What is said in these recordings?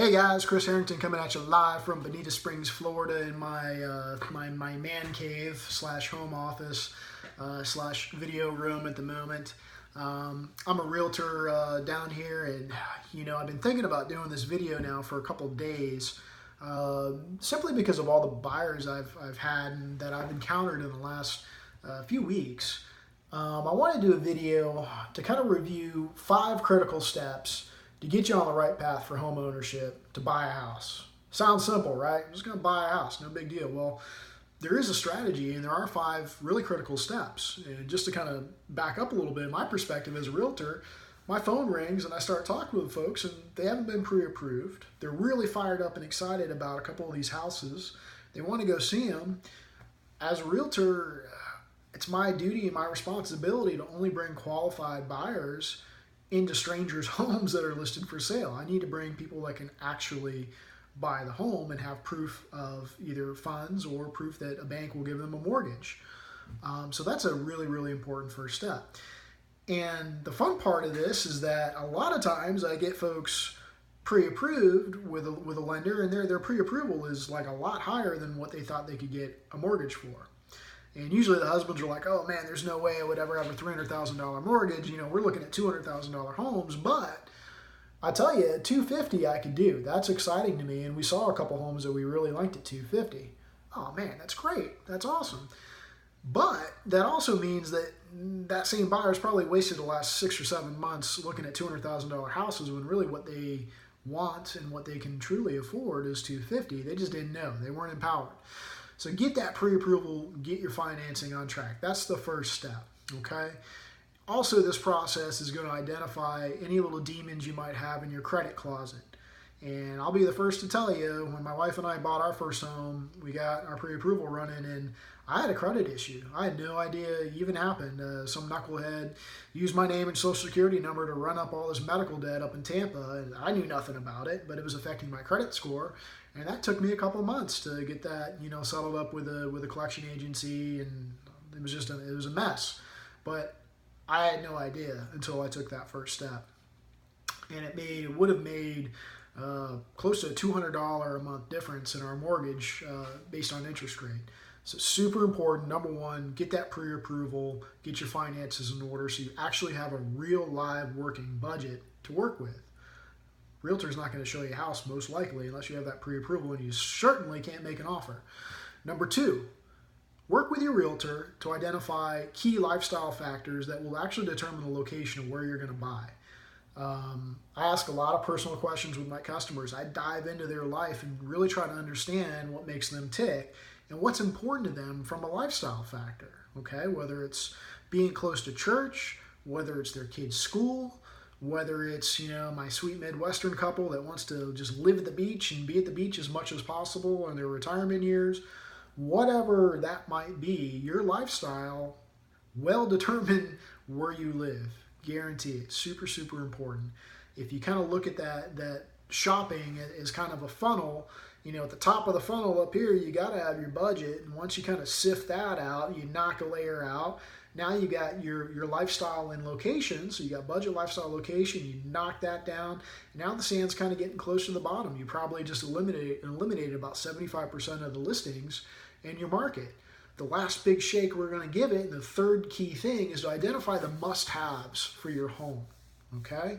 Hey guys, Chris Harrington coming at you live from Bonita Springs, Florida, in my man cave slash home office slash video room at the moment. I'm a realtor down here, and I've been thinking about doing this video now for a couple of days, simply because of all the buyers I've had and that I've encountered in the last few weeks. I want to do a video to kind of review 5 critical steps to get you on the right path for home ownership to buy a house. Sounds simple, right? I'm just going to buy a house, no big deal. Well, there is a strategy, and there are 5 really critical steps. And just to kind of back up a little bit, my perspective as a realtor, my phone rings and I start talking with folks, and they haven't been pre-approved. They're really fired up and excited about a couple of these houses. They want to go see them. As a realtor, it's my duty and my responsibility to only bring qualified buyers into strangers' homes that are listed for sale. I need to bring people that can actually buy the home and have proof of either funds or proof that a bank will give them a mortgage. So that's a really, really important first step. And the fun part of this is that a lot of times I get folks pre-approved with a lender, and their pre-approval is like a lot higher than what they thought they could get a mortgage for. And usually the husbands are like, oh man, there's no way I would ever have a $300,000 mortgage. We're looking at $200,000 homes, but I tell you, at $250 I could do. That's exciting to me. And we saw a couple homes that we really liked at $250. Oh man, that's great. That's awesome. But that also means that that same buyer's probably wasted the last 6 or 7 months looking at $200,000 houses when really what they want and what they can truly afford is $250. They just didn't know. They weren't empowered. So get that pre-approval, get your financing on track. That's the first step, okay? Also, this process is going to identify any little demons you might have in your credit closet. And I'll be the first to tell you, when my wife and I bought our first home, we got our pre-approval running, and I had a credit issue. I had no idea it even happened. Some knucklehead used my name and social security number to run up all this medical debt up in Tampa, and I knew nothing about it, but it was affecting my credit score. And that took me a couple of months to get that, settled up with a collection agency, and it was a mess. But I had no idea until I took that first step, and it would have made close to a $200 a month difference in our mortgage based on interest rate. So super important. Number one, get that pre-approval, get your finances in order so you actually have a real live working budget to work with. Realtor's not going to show you a house most likely unless you have that pre-approval, and you certainly can't make an offer. Number 2, work with your realtor to identify key lifestyle factors that will actually determine the location of where you're going to buy. I ask a lot of personal questions with my customers. I dive into their life and really try to understand what makes them tick and what's important to them from a lifestyle factor, okay? Whether it's being close to church, whether it's their kid's school, whether it's, my sweet Midwestern couple that wants to just live at the beach and be at the beach as much as possible in their retirement years, whatever that might be, your lifestyle will determine where you live. Guarantee it. Super, super important. If you kind of look at that shopping as kind of a funnel, at the top of the funnel up here, you got to have your budget. And once you kind of sift that out, you knock a layer out. Now you got your lifestyle and location. So you got budget, lifestyle, location. You knock that down. Now the sand's kind of getting close to the bottom. You probably just eliminated about 75% of the listings in your market. The last big shake we're going to give it, and the third key thing, is to identify the must-haves for your home. Okay?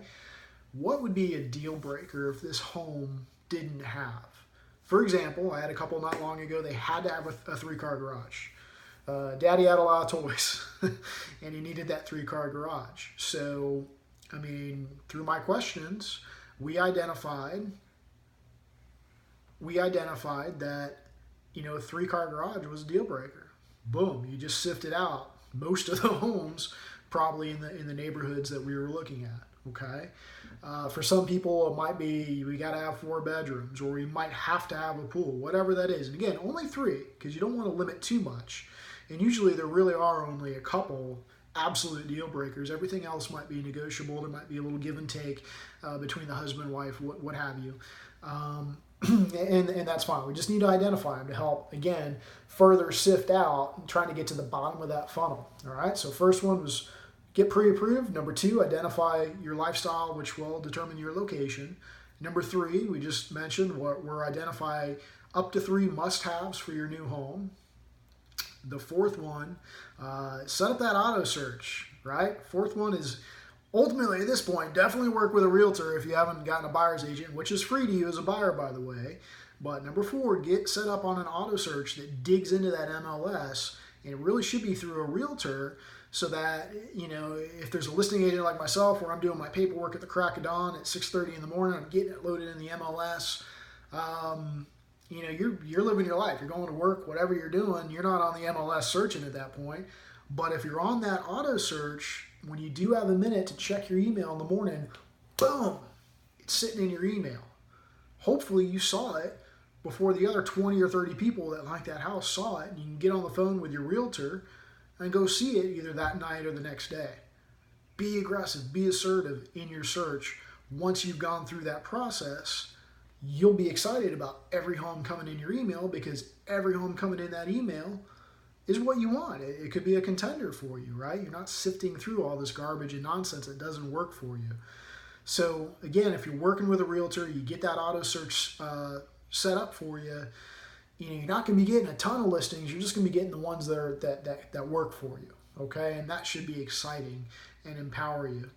What would be a deal breaker if this home didn't have? For example, I had a couple not long ago, they had to have a 3-car garage. Daddy had a lot of toys, and he needed that 3-car garage. So, through my questions, we identified that, a 3-car garage was a deal breaker. Boom, you just sifted out most of the homes probably in the neighborhoods that we were looking at, okay? For some people, it might be we got to have 4 bedrooms, or we might have to have a pool, whatever that is. And again, only 3, because you don't want to limit too much. And usually there really are only a couple absolute deal breakers. Everything else might be negotiable. There might be a little give and take between the husband and wife, what have you. And that's fine. We just need to identify them to help, again, further sift out, trying to get to the bottom of that funnel. All right, so first one was get pre-approved. Number 2, identify your lifestyle, which will determine your location. Number 3, we just mentioned, we're identify up to 3 must-haves for your new home. The 4th one, set up that auto search, right? 4th one is ultimately at this point, definitely work with a realtor if you haven't gotten a buyer's agent, which is free to you as a buyer, by the way. But number 4, get set up on an auto search that digs into that MLS, and it really should be through a realtor, so that, you know, if there's a listing agent like myself where I'm doing my paperwork at the crack of dawn at 6:30 in the morning, I'm getting it loaded in the MLS. You know, you're living your life. You're going to work, whatever you're doing. You're not on the MLS searching at that point. But if you're on that auto search, when you do have a minute to check your email in the morning, boom, it's sitting in your email. Hopefully you saw it before the other 20 or 30 people that like that house saw it, and you can get on the phone with your realtor and go see it either that night or the next day. Be aggressive, be assertive in your search. Once you've gone through that process, you'll be excited about every home coming in your email, because every home coming in that email is what you want. It could be a contender for you, right? You're not sifting through all this garbage and nonsense that doesn't work for you. So again, if you're working with a realtor, you get that auto search set up for you. You know, you're not going to be getting a ton of listings. You're just going to be getting the ones that work for you, okay? And that should be exciting and empower you.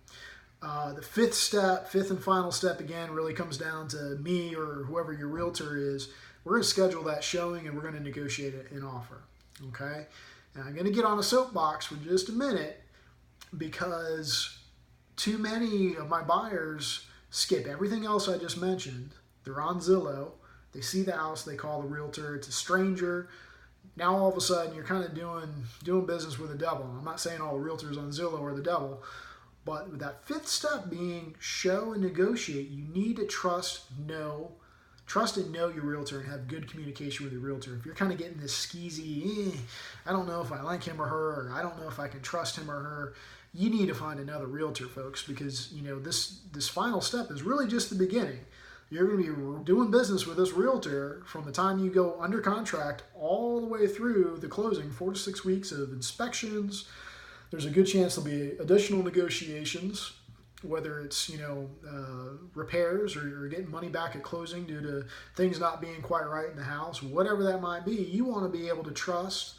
The 5th and final step, again, really comes down to me or whoever your realtor is. We're going to schedule that showing, and we're going to negotiate an offer, okay? And I'm going to get on a soapbox for just a minute, because too many of my buyers skip everything else I just mentioned. They're on Zillow. They see the house, they call the realtor, it's a stranger. Now all of a sudden you're kind of doing business with the devil. I'm not saying all the realtors on Zillow are the devil, but with that 5th step being show and negotiate, you need to trust and know your realtor and have good communication with your realtor. If you're kind of getting this skeezy, I don't know if I like him or her, or I don't know if I can trust him or her, you need to find another realtor, folks, because, you know, this final step is really just the beginning. You're going to be doing business with this realtor from the time you go under contract all the way through the closing, 4 to 6 weeks of inspections. There's a good chance there'll be additional negotiations, whether it's, you know, repairs, or you're getting money back at closing due to things not being quite right in the house, whatever that might be. You want to be able to trust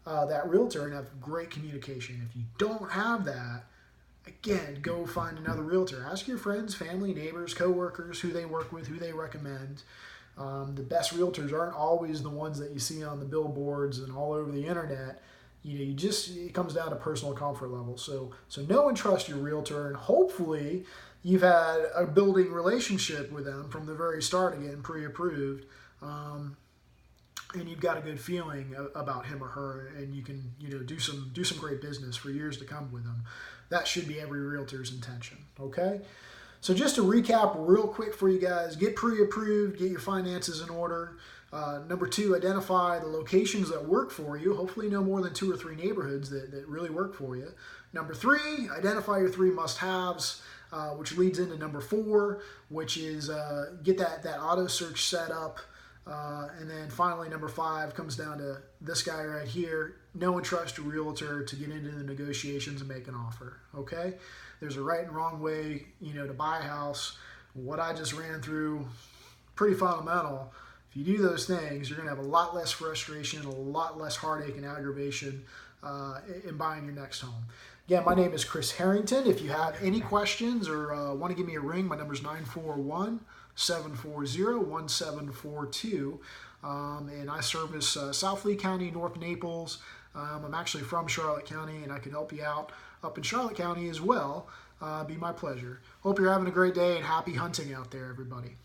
that realtor and have great communication. If you don't have that, again, go find another realtor. Ask your friends, family, neighbors, coworkers who they work with, who they recommend. The best realtors aren't always the ones that you see on the billboards and all over the internet. You know, it comes down to personal comfort level. So know and trust your realtor, and hopefully you've had a building relationship with them from the very start, again, pre-approved. And you've got a good feeling about him or her, and you can, you know, do some great business for years to come with them. That should be every realtor's intention, okay? So just to recap real quick for you guys, get pre-approved, get your finances in order. Number 2, identify the locations that work for you. Hopefully no more than 2 or 3 neighborhoods that really work for you. Number 3, identify your 3 must-haves, which leads into number 4, which is get that auto search set up. And then finally, number 5 comes down to this guy right here. Know and trust your realtor to get into the negotiations and make an offer, okay? There's a right and wrong way, you know, to buy a house. What I just ran through, pretty fundamental. If you do those things, you're going to have a lot less frustration, a lot less heartache and aggravation in buying your next home. Again, my name is Chris Harrington. If you have any questions or want to give me a ring, my number is 941-740-1742. And I service South Lee County, North Naples. I'm actually from Charlotte County, and I can help you out up in Charlotte County as well. Be my pleasure. Hope you're having a great day, and happy hunting out there, everybody.